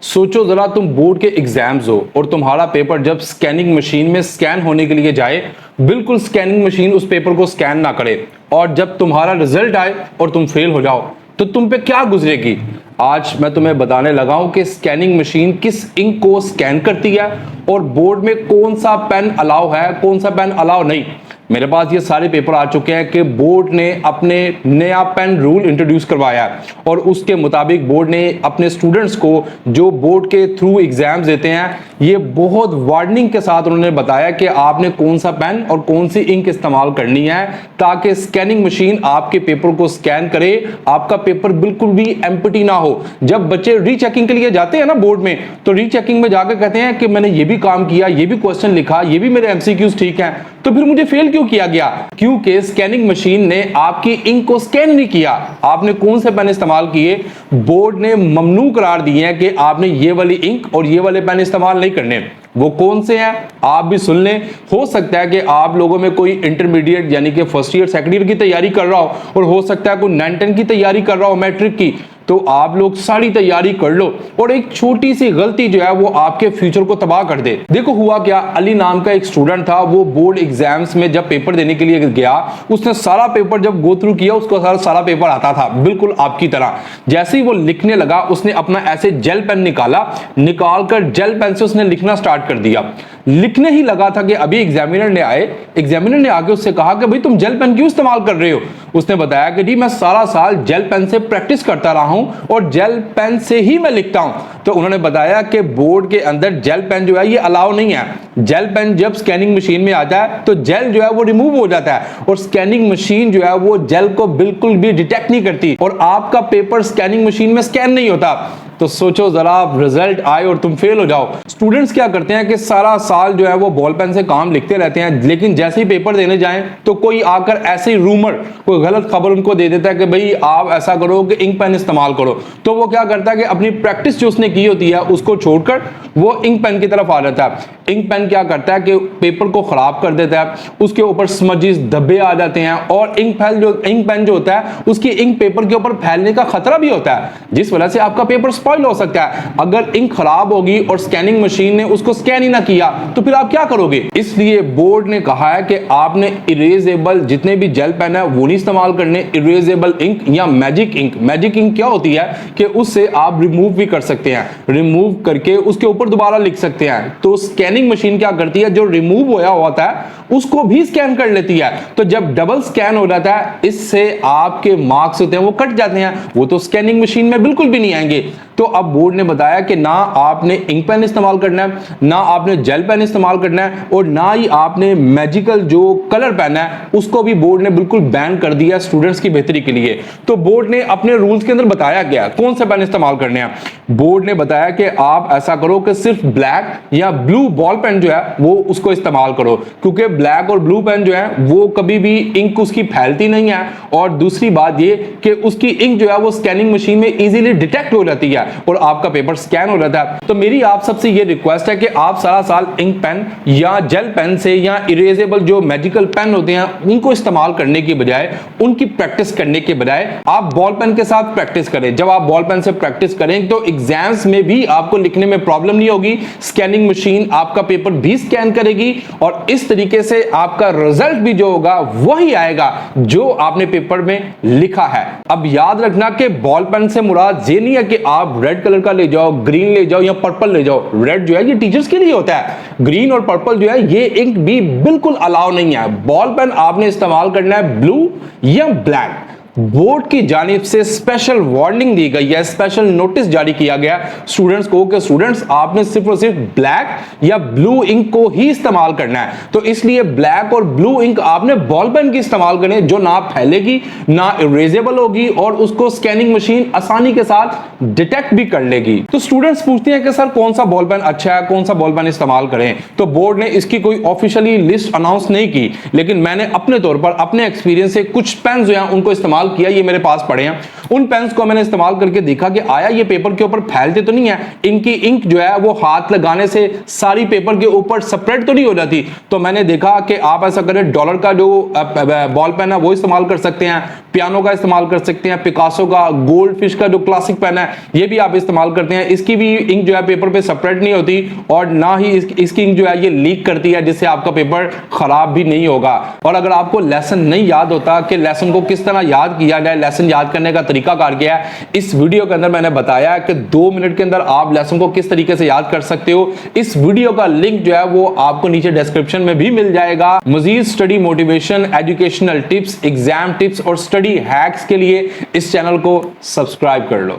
सोचो जरा तुम बोर्ड के एग्जाम्स हो और तुम्हारा पेपर जब स्कैनिंग मशीन में स्कैन होने के लिए जाए, बिल्कुल स्कैनिंग मशीन उस पेपर को स्कैन ना करे और जब तुम्हारा रिजल्ट आए और तुम फेल हो जाओ तो तुम पे क्या गुजरेगी। आज मैं तुम्हें बताने लगा हूं कि स्कैनिंग मशीन किस इंक को स्कैन करती है और बोर्ड में कौन सा पेन अलाउ है, कौन सा पेन अलाउ नहीं। मेरे पास ये सारे पेपर आ चुके हैं कि बोर्ड ने अपने नया पेन रूल इंट्रोड्यूस करवाया है और उसके मुताबिक बोर्ड ने अपने स्टूडेंट्स को जो बोर्ड के थ्रू एग्जाम्स देते हैं, ये बहुत वार्निंग के साथ उन्होंने बताया कि आपने कौन सा पेन और कौन सी इंक इस्तेमाल करनी है ताकि स्कैनिंग मशीन आपके पेपर को स्कैन करे, आपका पेपर बिल्कुल भी एम्प्टी ना हो। जब बच्चे रीचेकिंग के लिए जाते हैं ना बोर्ड में, तो रीचेकिंग में जाकर कहते हैं कि मैंने ये भी काम किया, ये भी क्वेश्चन लिखा, ये भी मेरे एमसीक्यूज ठीक हैं, तो फिर मुझे फेल क्यों किया गया? क्योंकि स्कैनिंग मशीन ने आपकी इंक को स्कैन नहीं किया। आपने कौन से पेन इस्तेमाल किए, बोर्ड ने ममनू करार दिए हैं कि आपने ये वाली इंक और ये वाले पेन इस्तेमाल नहीं करने। वो कौन से हैं आप भी सुन लें। हो सकता है कि आप लोगों में कोई इंटरमीडिएट यानी कि फर्स्ट ईयर सेकंड ईयर की तैयारी कर रहा हो और हो सकता है कोई 9-10 की तैयारी कर रहा हो, मैट्रिक की, तो आप लोग सारी तैयारी कर लो और एक छोटी सी गलती जो है वो आपके फ्यूचर को तबाह कर दे। देखो हुआ क्या, अली नाम का एक स्टूडेंट था, वो बोर्ड एग्जाम्स में जब पेपर देने के लिए गया, उसने सारा पेपर जब गो थ्रू किया, उसको सारा पेपर आता था बिल्कुल आपकी तरह। जैसे ही वो लिखने लगा, उसने अपना ऐसे जेल पेन निकाल कर जेल पेन से उसने लिखना स्टार्ट कर दिया। लिखने ही लगा था कि अभी एग्जामिनर ने आके उससे कहा कि भाई तुम जेल पेन क्यों इस्तेमाल कर रहे हो। उसने बताया कि जी मैं सारा साल जेल पेन से प्रैक्टिस करता रहा हूं और जेल पेन से ही मैं लिखता हूं। तो उन्होंने बताया कि बोर्ड के अंदर जेल पेन जो है ये अलाउ नहीं है। जेल पेन जब स्कैनिंग मशीन में आता है तो जेल जो है वो रिमूव हो जाता है और स्कैनिंग मशीन जो है वो जेल को बिल्कुल भी डिटेक्ट नहीं करती और आपका पेपर स्कैनिंग मशीन में स्कैन नहीं होता। तो सोचो जरा, रिजल्ट आए और तुम फेल हो जाओ। स्टूडेंट्स क्या करते हैं कि सारा साल जो है वो बॉल पेन से काम लिखते रहते हैं, लेकिन जैसे ही पेपर देने जाएं तो कोई आकर ऐसे ही रूमर, कोई गलत खबर उनको दे देता है कि भाई आप ऐसा करो कि इंक पेन इस्तेमाल करो। तो वो क्या करता है कि अपनी प्रैक्टिस जो उसने की होती है उसको छोड़कर वो इंक पेन की तरफ आ जाता है। इंक पेन क्या करता है कि पेपर को खराब कर देता है, उसके ऊपर स्मजेस, धब्बे आ जाते हैं और इंक पेन जो होता है उसकी इंक पेपर के ऊपर फैलने का खतरा भी होता है, जिस वजह से आपका पेपर स्पॉइल हो सकता है। अगर इंक खराब होगी और स्कैनिंग मशीन ने उसको स्कैन ही ना किया तो फिर आप क्या करोगे? इसलिए बोर्ड ने कहा है कि आपने इरेजेबल जितने भी जेल पेन है वो नहीं इस्तेमाल करने, इरेजेबल इंक या मैजिक इंक। मैजिक इंक क्या होती है कि उससे आप रिमूव भी कर सकते हैं, रिमूव करके उसके ऊपर दोबारा लिख सकते हैं। तो स्कैनिंग मशीन क्या करती है, जो रिमूव होया होता है उसको भी स्कैन कर लेती है। तो जब डबल स्कैन हो जाता है, इससे आपके मार्क्स होते हैं वो कट जाते हैं, वो तो स्कैनिंग मशीन में बिल्कुल भी नहीं आएंगे। तो अब बोर्ड ने बताया कि ना आपने इंक पेन इस्तेमाल करना है, ना आपने जेल पेन इस्तेमाल करना है और ना ही आपने मैजिकल जो कलर पेन है उसको भी बोर्ड ने बिल्कुल बैन कर दिया स्टूडेंट्स की बेहतरी के लिए। तो बोर्ड ने अपने रूल्स के अंदर बताया गया कौन से पेन इस्तेमाल करने हैं। बोर्ड ने बताया कि आप ऐसा करो कि सिर्फ ब्लैक या ब्लू बॉल पेन जो है वो उसको इस्तेमाल करो, क्योंकि ब्लैक और ब्लू पेन जो है वो कभी भी इंक उसकी फैलती नहीं है और दूसरी बात ये कि उसकी इंक जो है वो स्कैनिंग मशीन में इजीली डिटेक्ट हो जाती है और आपका पेपर स्कैन हो जाता है। तो मेरी आप सबसे ये रिक्वेस्ट है कि आप सारा साल इंक पेन या जेल पेन से या इरेजेबल जो मैजिकल पेन होते हैं उनको इस्तेमाल करने की बजाय, उनकी प्रैक्टिस करने के बजाय आप बॉल पेन के साथ प्रैक्टिस करें। जब आप बॉल पेन से प्रैक्टिस करें तो एग्जाम्स में भी आपको लिखने में प्रॉब्लम नहीं होगी, स्कैनिंग मशीन आपका पेपर भी स्कैन करेगी और इस तरीके से आपका रिजल्ट भी जो होगा वही आएगा जो आपने पेपर में लिखा है। अब याद रखना कि बॉल पेन से मुराद ये नहीं है कि आप रेड कलर का ले जाओ, ग्रीन ले जाओ या पर्पल ले जाओ। रेड जो है ये टीचर्स के लिए होता है, ग्रीन और पर्पल जो है ये इंक भी बिल्कुल अलाउ नहीं है। बॉल पेन आपने इस्तेमाल करना है ब्लू या ब्लैक। बोर्ड की जानिब से स्पेशल वार्निंग दी गई है, स्पेशल नोटिस जारी किया गया स्टूडेंट्स को कि स्टूडेंट्स आपने सिर्फ और सिर्फ ब्लैक या ब्लू इंक को ही इस्तेमाल करना है। तो इसलिए ब्लैक और ब्लू इंक आपने बॉल पेन की इस्तेमाल करें जो ना फैलेगी, ना इरेजेबल होगी और उसको स्कैनिंग मशीन आसानी के साथ डिटेक्ट भी कर लेगी। तो स्टूडेंट्स पूछते हैं कि सर कौन सा बॉल पेन अच्छा है, कौन सा बॉल पेन इस्तेमाल करें। तो बोर्ड ने इसकी कोई ऑफिशियली लिस्ट अनाउंस नहीं की, लेकिन मैंने अपने तौर पर अपने एक्सपीरियंस से कुछ पेन जो है उनको इस्तेमाल इस्तेमाल किया, ये मेरे पास पड़े हैं। उन पेन्स को मैंने इस्तेमाल करके देखा कि आया ये पेपर के ऊपर फैलते तो नहीं है, इनकी इंक जो है वो हाथ लगाने से सारी पेपर के ऊपर स्प्रेड तो नहीं हो जाती। तो मैंने देखा कि आप ऐसा करें, डॉलर का जो बॉल पेन है वो इस्तेमाल कर सकते हैं, पियानो का इस्तेमाल कर सकते हैं, पिकासो का, गोल्ड फिश का जो क्लासिक पेन है ये भी आप इस्तेमाल करते हैं। इसकी भी इंक जो है पेपर पे स्प्रेड नहीं होती और ना ही इसकी इंक जो है ये लीक करती है, जिससे आपका पेपर खराब भी नहीं होगा। और अगर आपको लेसन नहीं याद होता कि लेसन को किस तरह याद किया जाए, लेसन याद करने का तरीका कार क्या है, इस वीडियो के अंदर मैंने बताया कि 2 मिनट के अंदर आप लेसन को किस तरीके से याद कर सकते हो। इस वीडियो का लिंक जो है वो आपको नीचे डिस्क्रिप्शन में भी मिल जाएगा। मजीद study motivation, educational tips, exam tips और स्टडी हैक्स के लिए इस चैनल को सब्सक्राइब कर लो।